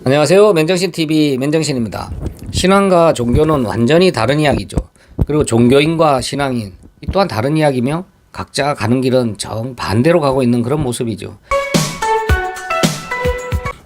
안녕하세요. 맨정신TV 맨정신입니다. 신앙과 종교는 완전히 다른 이야기죠. 그리고 종교인과 신앙인 또한 다른 이야기며 각자 가는 길은 정반대로 가고 있는 그런 모습이죠.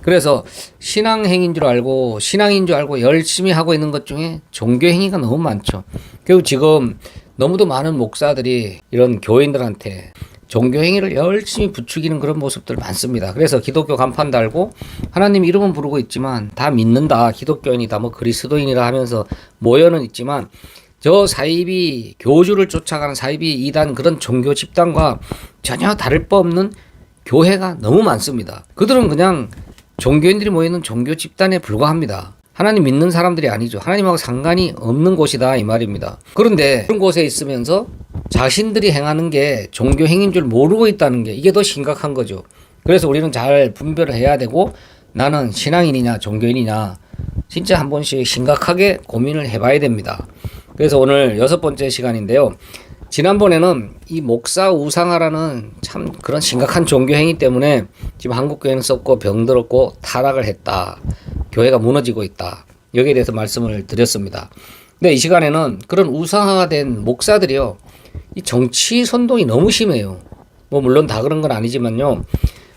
그래서 신앙행인 줄 알고 신앙인 줄 알고 열심히 하고 있는 것 중에 종교행위가 너무 많죠. 그리고 지금 너무도 많은 목사들이 이런 교인들한테 종교행위를 열심히 부추기는 그런 모습들 많습니다. 그래서 기독교 간판 달고 하나님 이름은 부르고 있지만 다 믿는다, 기독교인이다, 뭐 그리스도인이라 하면서 모여는 있지만 저 사이비 교주를 쫓아가는 사이비 이단 그런 종교 집단과 전혀 다를 바 없는 교회가 너무 많습니다. 그들은 그냥 종교인들이 모이는 종교 집단에 불과합니다. 하나님 믿는 사람들이 아니죠. 하나님하고 상관이 없는 곳이다 이 말입니다. 그런데 그런 곳에 있으면서 자신들이 행하는 게 종교 행위인 줄 모르고 있다는 게 이게 더 심각한 거죠. 그래서 우리는 잘 분별을 해야 되고 나는 신앙인이냐 종교인이냐 진짜 한 번씩 심각하게 고민을 해봐야 됩니다. 그래서 오늘 6번째 시간인데요. 지난번에는 이 목사 우상화라는 참 그런 심각한 종교 행위 때문에 지금 한국 교회는 썩고 병들었고 타락을 했다. 교회가 무너지고 있다. 여기에 대해서 말씀을 드렸습니다. 근데 이 시간에는 그런 우상화된 목사들이요. 이 정치 선동이 너무 심해요. 뭐 물론 다 그런 건 아니지만요.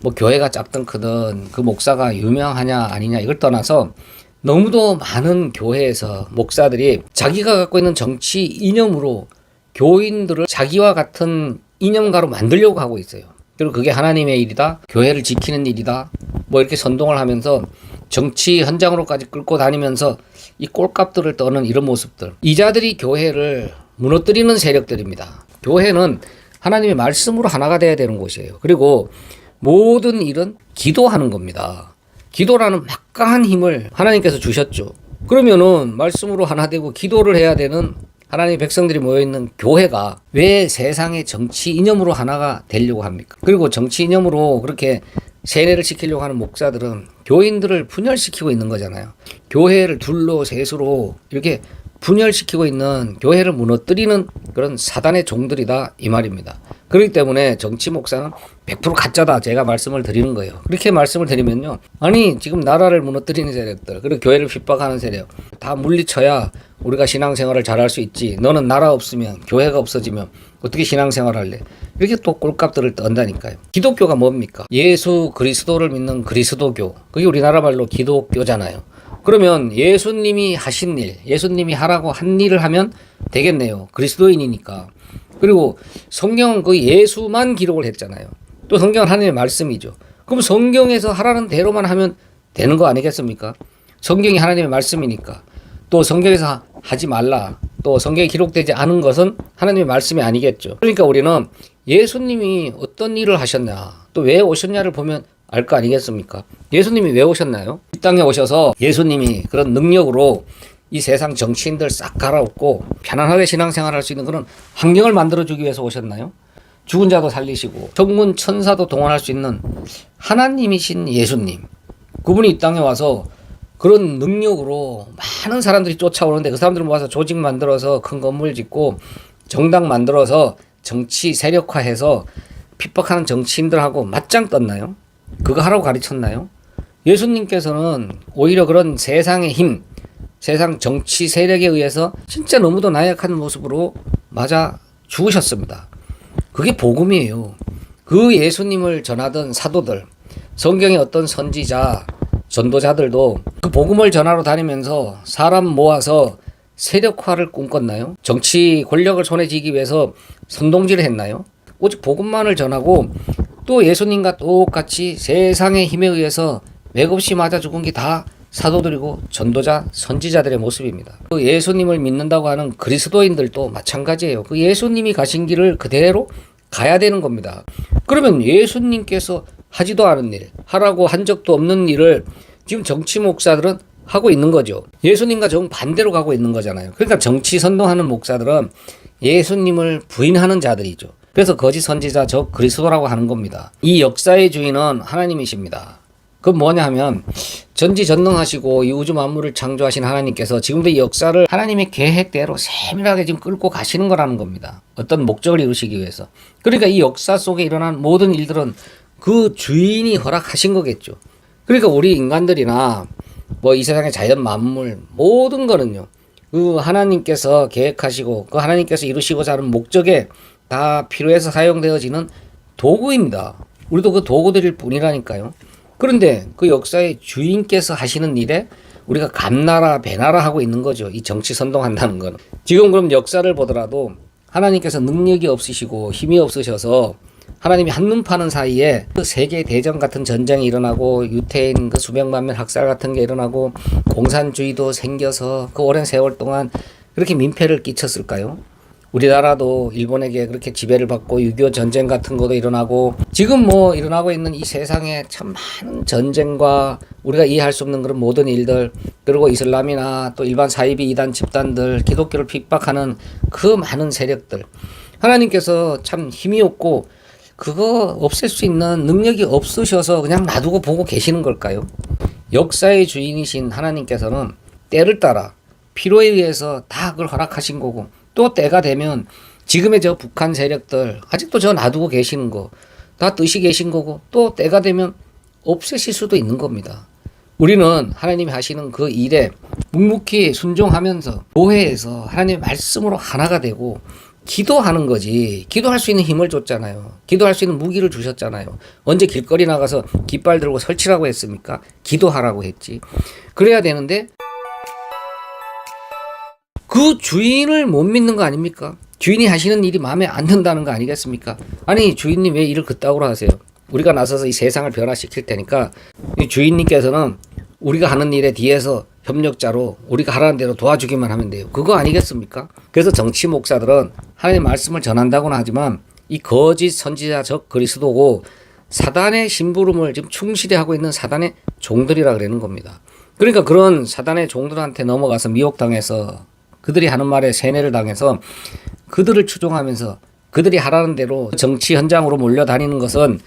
뭐 교회가 작든 크든 그 목사가 유명하냐 아니냐 이걸 떠나서 너무도 많은 교회에서 목사들이 자기가 갖고 있는 정치 이념으로 교인들을 자기와 같은 이념가로 만들려고 하고 있어요. 그리고 그게 하나님의 일이다, 교회를 지키는 일이다, 뭐 이렇게 선동을 하면서 정치 현장으로까지 끌고 다니면서 이 꼴값들을 떠는 이런 모습들. 이자들이 교회를 무너뜨리는 세력들입니다. 교회는 하나님의 말씀으로 하나가 돼야 되는 곳이에요. 그리고 모든 일은 기도하는 겁니다. 기도라는 막강한 힘을 하나님께서 주셨죠. 그러면은 말씀으로 하나 되고 기도를 해야 되는 하나님의 백성들이 모여있는 교회가 왜 세상의 정치 이념으로 하나가 되려고 합니까? 그리고 정치 이념으로 그렇게 세뇌를 시키려고 하는 목사들은 교인들을 분열시키고 있는 거잖아요. 교회를 둘로 셋으로 이렇게 분열시키고 있는 교회를 무너뜨리는 그런 사단의 종들이다 이 말입니다. 그렇기 때문에 정치 목사는 100% 가짜다 제가 말씀을 드리는 거예요. 그렇게 말씀을 드리면요. 아니 지금 나라를 무너뜨리는 세력들 그리고 교회를 핍박하는 세력 다 물리쳐야 우리가 신앙생활을 잘할 수 있지. 너는 나라 없으면 교회가 없어지면 어떻게 신앙생활을 할래. 이렇게 또 꼴값들을 떤다니까요. 기독교가 뭡니까? 예수 그리스도를 믿는 그리스도교. 그게 우리나라 말로 기독교잖아요. 그러면 예수님이 하신 일, 예수님이 하라고 한 일을 하면 되겠네요. 그리스도인이니까. 그리고 성경은 그 예수만 기록을 했잖아요. 또 성경은 하나님의 말씀이죠. 그럼 성경에서 하라는 대로만 하면 되는 거 아니겠습니까? 성경이 하나님의 말씀이니까. 또 성경에서 하지 말라. 또 성경에 기록되지 않은 것은 하나님의 말씀이 아니겠죠. 그러니까 우리는 예수님이 어떤 일을 하셨냐, 또 왜 오셨냐를 보면 알 거 아니겠습니까? 예수님이 왜 오셨나요? 이 땅에 오셔서 예수님이 그런 능력으로 이 세상 정치인들 싹 갈아엎고 편안하게 신앙생활 할 수 있는 그런 환경을 만들어주기 위해서 오셨나요? 죽은 자도 살리시고 천군 천사도 동원할 수 있는 하나님이신 예수님. 그분이 이 땅에 와서 그런 능력으로 많은 사람들이 쫓아오는데 그 사람들 모아서 조직 만들어서 큰 건물 짓고 정당 만들어서 정치 세력화해서 핍박하는 정치인들하고 맞짱 떴나요? 그거 하라고 가르쳤나요? 예수님께서는 오히려 그런 세상의 힘, 세상 정치 세력에 의해서 진짜 너무도 나약한 모습으로 맞아 죽으셨습니다. 그게 복음이에요. 그 예수님을 전하던 사도들, 성경의 어떤 선지자, 전도자들도 그 복음을 전하러 다니면서 사람 모아서 세력화를 꿈꿨나요? 정치 권력을 손에 쥐기 위해서 선동질을 했나요? 오직 복음만을 전하고 또 예수님과 똑같이 세상의 힘에 의해서 맥없이 맞아 죽은 게 다 사도들이고 전도자, 선지자들의 모습입니다. 그 예수님을 믿는다고 하는 그리스도인들도 마찬가지예요. 그 예수님이 가신 길을 그대로 가야 되는 겁니다. 그러면 예수님께서 하지도 않은 일, 하라고 한 적도 없는 일을 지금 정치 목사들은 하고 있는 거죠. 예수님과 정반대로 가고 있는 거잖아요. 그러니까 정치 선동하는 목사들은 예수님을 부인하는 자들이죠. 그래서 거짓 선지자 저 그리스도라고 하는 겁니다. 이 역사의 주인은 하나님이십니다. 그건 뭐냐 하면 전지전능하시고 이 우주 만물을 창조하신 하나님께서 지금도 이 역사를 하나님의 계획대로 세밀하게 지금 끌고 가시는 거라는 겁니다. 어떤 목적을 이루시기 위해서. 그러니까 이 역사 속에 일어난 모든 일들은 그 주인이 허락하신 거겠죠. 그러니까 우리 인간들이나 뭐 이 세상의 자연 만물 모든 거는요. 그 하나님께서 계획하시고 그 하나님께서 이루시고자 하는 목적에 다 필요해서 사용되어지는 도구입니다. 우리도 그 도구들일 뿐이라니까요. 그런데 그 역사의 주인께서 하시는 일에 우리가 감나라 배나라 하고 있는 거죠. 이 정치 선동한다는 거는. 지금 그럼 역사를 보더라도 하나님께서 능력이 없으시고 힘이 없으셔서 하나님이 한눈 파는 사이에 그 세계 대전 같은 전쟁이 일어나고 유태인 그 수백만 명 학살 같은 게 일어나고 공산주의도 생겨서 그 오랜 세월 동안 그렇게 민폐를 끼쳤을까요? 우리나라도 일본에게 그렇게 지배를 받고 6.25 전쟁 같은 것도 일어나고 지금 뭐 일어나고 있는 이 세상에 참 많은 전쟁과 우리가 이해할 수 없는 그런 모든 일들, 그리고 이슬람이나 또 일반 사이비 이단 집단들, 기독교를 핍박하는 그 많은 세력들, 하나님께서 참 힘이 없고 그거 없앨 수 있는 능력이 없으셔서 그냥 놔두고 보고 계시는 걸까요? 역사의 주인이신 하나님께서는 때를 따라 필요에 의해서 다 그걸 허락하신 거고, 또 때가 되면 지금의 저 북한 세력들 아직도 저 놔두고 계시는 거 다 뜻이 계신 거고, 또 때가 되면 없애실 수도 있는 겁니다. 우리는 하나님이 하시는 그 일에 묵묵히 순종하면서 보혜해서 하나님의 말씀으로 하나가 되고 기도하는 거지. 기도할 수 있는 힘을 줬잖아요. 기도할 수 있는 무기를 주셨잖아요. 언제 길거리 나가서 깃발 들고 설치라고 했습니까? 기도하라고 했지. 그래야 되는데 그 주인을 못 믿는 거 아닙니까? 주인이 하시는 일이 마음에 안 든다는 거 아니겠습니까? 아니, 주인님 왜 일을 그따구로 하세요? 우리가 나서서 이 세상을 변화시킬 테니까 이 주인님께서는 우리가 하는 일에 뒤에서 협력자로 우리가 하라는 대로 도와주기만 하면 돼요. 그거 아니겠습니까? 그래서 정치 목사들은 하나님의 말씀을 전한다고는 하지만 이 거짓 선지자적 그리스도고 사단의 심부름을 지금 충실히 하고 있는 사단의 종들이라 그러는 겁니다. 그러니까 그런 사단의 종들한테 넘어가서 미혹당해서 그들이 하는 말에 세뇌를 당해서 그들을 추종하면서 그들이 하라는 대로 정치 현장으로 몰려다니는 것은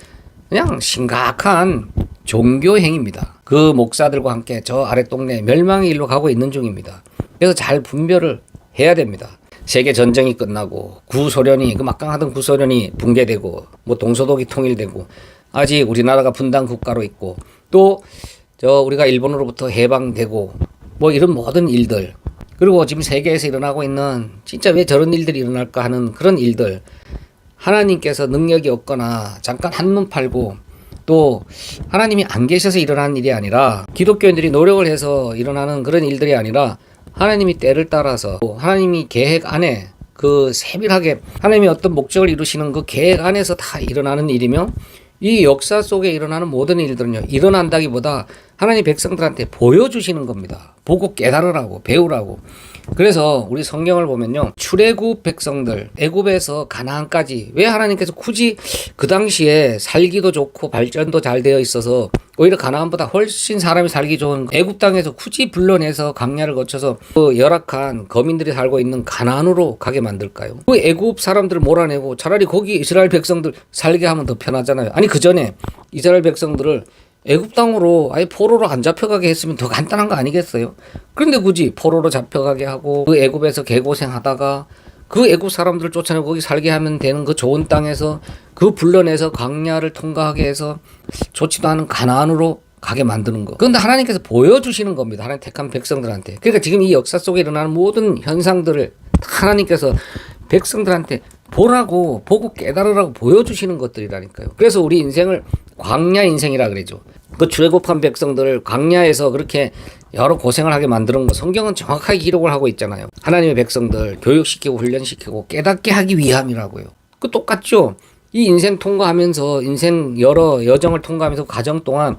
그냥 심각한 종교 행위입니다. 그 목사들과 함께 저 아래 동네 멸망의 일로 가고 있는 중입니다. 그래서 잘 분별을 해야 됩니다. 세계 전쟁이 끝나고 구소련이 그 막강하던 구소련이 붕괴되고 뭐 동서독이 통일되고 아직 우리나라가 분단 국가로 있고 또 저 우리가 일본으로부터 해방되고 뭐 이런 모든 일들, 그리고 지금 세계에서 일어나고 있는 진짜 왜 저런 일들이 일어날까 하는 그런 일들, 하나님께서 능력이 없거나 잠깐 한눈 팔고 또 하나님이 안 계셔서 일어나는 일이 아니라 기독교인들이 노력을 해서 일어나는 그런 일들이 아니라 하나님이 때를 따라서 하나님이 계획 안에 그 세밀하게 하나님이 어떤 목적을 이루시는 그 계획 안에서 다 일어나는 일이며, 이 역사 속에 일어나는 모든 일들은요, 일어난다기보다 하나님 백성들한테 보여주시는 겁니다. 보고 깨달으라고, 배우라고. 그래서 우리 성경을 보면요, 출애굽 백성들, 애굽에서 가나안까지 왜 하나님께서 굳이 그 당시에 살기도 좋고 발전도 잘 되어 있어서 오히려 가나안보다 훨씬 사람이 살기 좋은 애굽 땅에서 굳이 불러내서 광야를 거쳐서 그 열악한 거민들이 살고 있는 가나안으로 가게 만들까요? 그 애굽 사람들을 몰아내고 차라리 거기 이스라엘 백성들 살게 하면 더 편하잖아요. 아니, 그 전에 이스라엘 백성들을 애굽 땅으로 아예 포로로 안 잡혀가게 했으면 더 간단한 거 아니겠어요? 그런데 굳이 포로로 잡혀가게 하고 그 애굽에서 개고생하다가 그 애굽 사람들을 쫓아내고 거기 살게 하면 되는 그 좋은 땅에서 그 불러내서 광야를 통과하게 해서 좋지도 않은 가나안으로 가게 만드는 거. 그런데 하나님께서 보여주시는 겁니다. 하나님 택한 백성들한테. 그러니까 지금 이 역사 속에 일어나는 모든 현상들을 하나님께서 백성들한테 보라고, 보고 깨달으라고 보여주시는 것들이라니까요. 그래서 우리 인생을 광야 인생이라 그러죠. 그 출애굽한 백성들을 광야에서 그렇게 여러 고생을 하게 만드는 거 성경은 정확하게 기록을 하고 있잖아요. 하나님의 백성들 교육시키고 훈련시키고 깨닫게 하기 위함이라고요. 그 똑같죠. 이 인생 통과하면서 인생 여러 여정을 통과하면서 과정 동안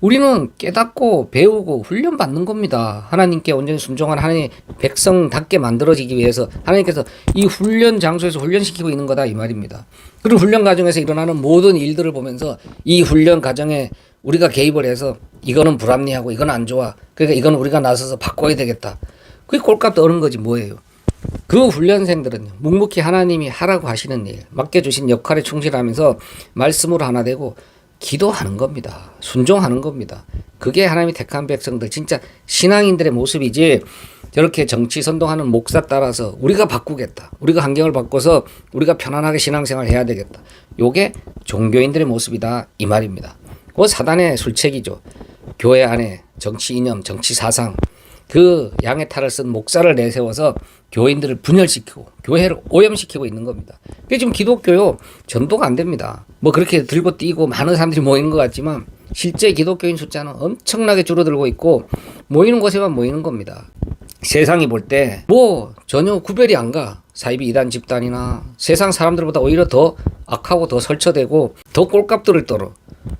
우리는 깨닫고 배우고 훈련받는 겁니다. 하나님께 온전히 순종한 하나님의 백성답게 만들어지기 위해서 하나님께서 이 훈련 장소에서 훈련시키고 있는 거다 이 말입니다. 그리고 훈련 과정에서 일어나는 모든 일들을 보면서 이 훈련 과정에 우리가 개입을 해서 이거는 불합리하고 이건 안 좋아, 그러니까 이건 우리가 나서서 바꿔야 되겠다, 그게 꼴값도 얻는 거지 뭐예요. 그 훈련생들은 묵묵히 하나님이 하라고 하시는 일, 맡겨주신 역할에 충실하면서 말씀으로 하나 되고 기도하는 겁니다. 순종하는 겁니다. 그게 하나님이 택한 백성들 진짜 신앙인들의 모습이지, 저렇게 정치 선동하는 목사 따라서 우리가 바꾸겠다, 우리가 환경을 바꿔서 우리가 편안하게 신앙생활 해야 되겠다, 요게 종교인들의 모습이다 이 말입니다. 그 사단의 술책이죠. 교회 안에 정치 이념, 정치 사상, 그 양의 탈을 쓴 목사를 내세워서 교인들을 분열시키고 교회를 오염시키고 있는 겁니다. 그게 지금 기독교요 전도가 안 됩니다. 뭐 그렇게 들고 뛰고 많은 사람들이 모이는 것 같지만 실제 기독교인 숫자는 엄청나게 줄어들고 있고 모이는 곳에만 모이는 겁니다. 세상이 볼 때 뭐 전혀 구별이 안 가. 사이비 이단 집단이나 세상 사람들보다 오히려 더 악하고 더 설쳐되고 더 꼴값들을 떨어.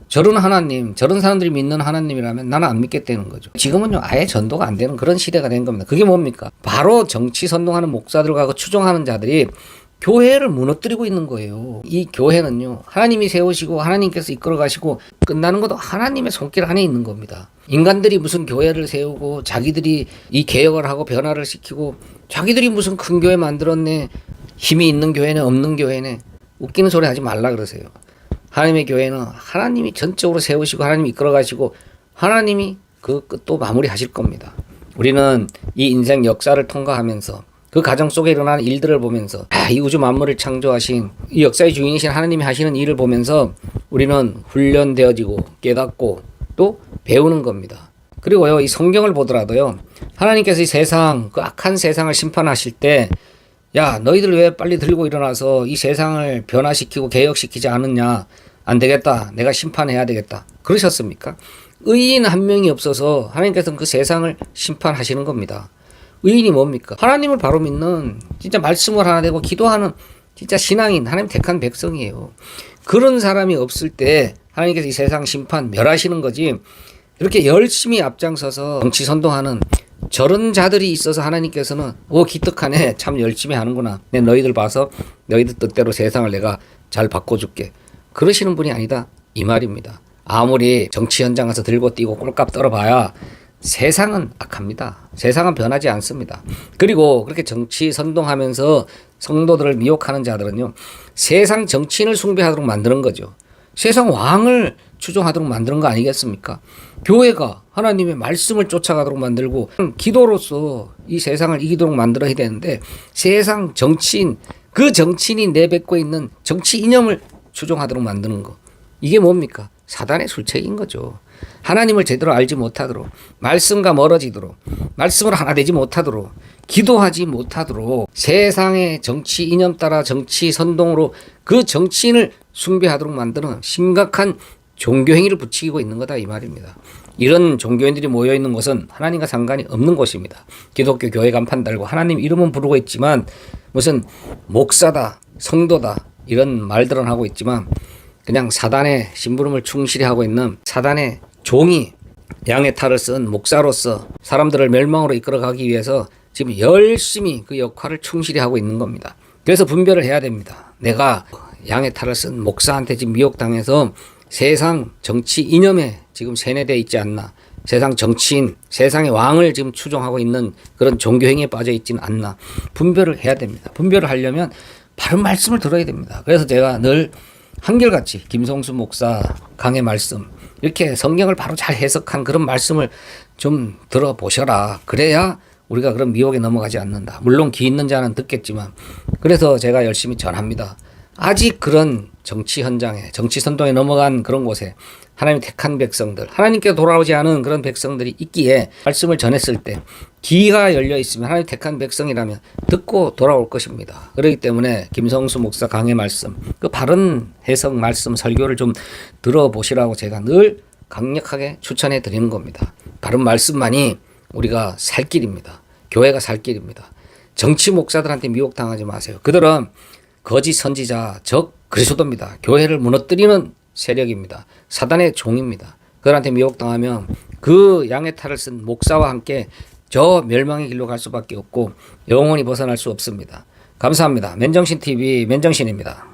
저런 하나님, 저런 사람들이 믿는 하나님이라면 나는 안 믿겠다는 거죠. 지금은요 아예 전도가 안 되는 그런 시대가 된 겁니다. 그게 뭡니까? 바로 정치 선동하는 목사들과 추종하는 자들이 교회를 무너뜨리고 있는 거예요. 이 교회는요 하나님이 세우시고 하나님께서 이끌어 가시고 끝나는 것도 하나님의 손길 안에 있는 겁니다. 인간들이 무슨 교회를 세우고 자기들이 이 개혁을 하고 변화를 시키고 자기들이 무슨 큰 교회 만들었네, 힘이 있는 교회네 없는 교회네, 웃기는 소리 하지 말라 그러세요. 하나님의 교회는 하나님이 전적으로 세우시고 하나님이 이끌어 가시고 하나님이 그 끝도 마무리하실 겁니다. 우리는 이 인생 역사를 통과하면서 그 가정 속에 일어나는 일들을 보면서 이 우주 만물을 창조하신 이 역사의 주인이신 하나님이 하시는 일을 보면서 우리는 훈련되어지고 깨닫고 또 배우는 겁니다. 그리고요 이 성경을 보더라도요 하나님께서 이 세상 그 악한 세상을 심판하실 때 야 너희들 왜 빨리 들고 일어나서 이 세상을 변화시키고 개혁시키지 않느냐, 안 되겠다, 내가 심판해야 되겠다 그러셨습니까? 의인 한 명이 없어서 하나님께서는 그 세상을 심판하시는 겁니다. 의인이 뭡니까? 하나님을 바로 믿는 진짜 말씀을 하나 되고 기도하는 진짜 신앙인 하나님 택한 백성이에요. 그런 사람이 없을 때 하나님께서 이 세상 심판 멸하시는 거지, 이렇게 열심히 앞장서서 정치 선동하는 저런 자들이 있어서 하나님께서는 기특하네, 참 열심히 하는구나, 내 너희들 봐서 너희들 뜻대로 세상을 내가 잘 바꿔줄게 그러시는 분이 아니다 이 말입니다. 아무리 정치 현장 가서 들고 뛰고 꼴값 떨어봐야 세상은 악합니다. 세상은 변하지 않습니다. 그리고 그렇게 정치 선동하면서 성도들을 미혹하는 자들은요 세상 정치인을 숭배하도록 만드는 거죠. 세상 왕을 추종하도록 만드는 거 아니겠습니까? 교회가 하나님의 말씀을 쫓아가도록 만들고 기도로서 이 세상을 이기도록 만들어야 되는데 세상 정치인, 그 정치인이 내뱉고 있는 정치 이념을 추종하도록 만드는 거, 이게 뭡니까? 사단의 술책인 거죠. 하나님을 제대로 알지 못하도록, 말씀과 멀어지도록, 말씀으로 하나 되지 못하도록, 기도하지 못하도록 세상의 정치 이념 따라 정치 선동으로 그 정치인을 숭배하도록 만드는 심각한 종교행위를 부추기고 있는 거다 이 말입니다. 이런 종교인들이 모여있는 곳은 하나님과 상관이 없는 곳입니다. 기독교 교회 간판 달고 하나님 이름은 부르고 있지만 무슨 목사다, 성도다 이런 말들은 하고 있지만 그냥 사단의 심부름을 충실히 하고 있는 사단의 종이 양의 탈을 쓴 목사로서 사람들을 멸망으로 이끌어가기 위해서 지금 열심히 그 역할을 충실히 하고 있는 겁니다. 그래서 분별을 해야 됩니다. 내가 양의 탈을 쓴 목사한테 지금 미혹당해서 세상 정치 이념에 지금 세뇌되어 있지 않나, 세상 정치인, 세상의 왕을 지금 추종하고 있는 그런 종교행위에 빠져 있지는 않나 분별을 해야 됩니다. 분별을 하려면 바른 말씀을 들어야 됩니다. 그래서 제가 늘 한결같이 김성수 목사 강의 말씀, 이렇게 성경을 바로 잘 해석한 그런 말씀을 좀 들어보셔라. 그래야 우리가 그런 미혹에 넘어가지 않는다. 물론 귀 있는 자는 듣겠지만, 그래서 제가 열심히 전합니다. 아직 그런 정치 현장에, 정치 선동에 넘어간 그런 곳에 하나님 택한 백성들, 하나님께 돌아오지 않은 그런 백성들이 있기에 말씀을 전했을 때 귀가 열려 있으면 하나님 택한 백성이라면 듣고 돌아올 것입니다. 그렇기 때문에 김성수 목사 강의 말씀, 그 바른 해석 말씀 설교를 좀 들어보시라고 제가 늘 강력하게 추천해 드리는 겁니다. 바른 말씀만이 우리가 살 길입니다. 교회가 살 길입니다. 정치 목사들한테 미혹당하지 마세요. 그들은 거짓 선지자, 적 그리스도입니다. 교회를 무너뜨리는 세력입니다. 사단의 종입니다. 그들한테 미혹당하면 그 양의 탈을 쓴 목사와 함께 저 멸망의 길로 갈 수밖에 없고 영원히 벗어날 수 없습니다. 감사합니다. 맨정신TV 맨정신입니다.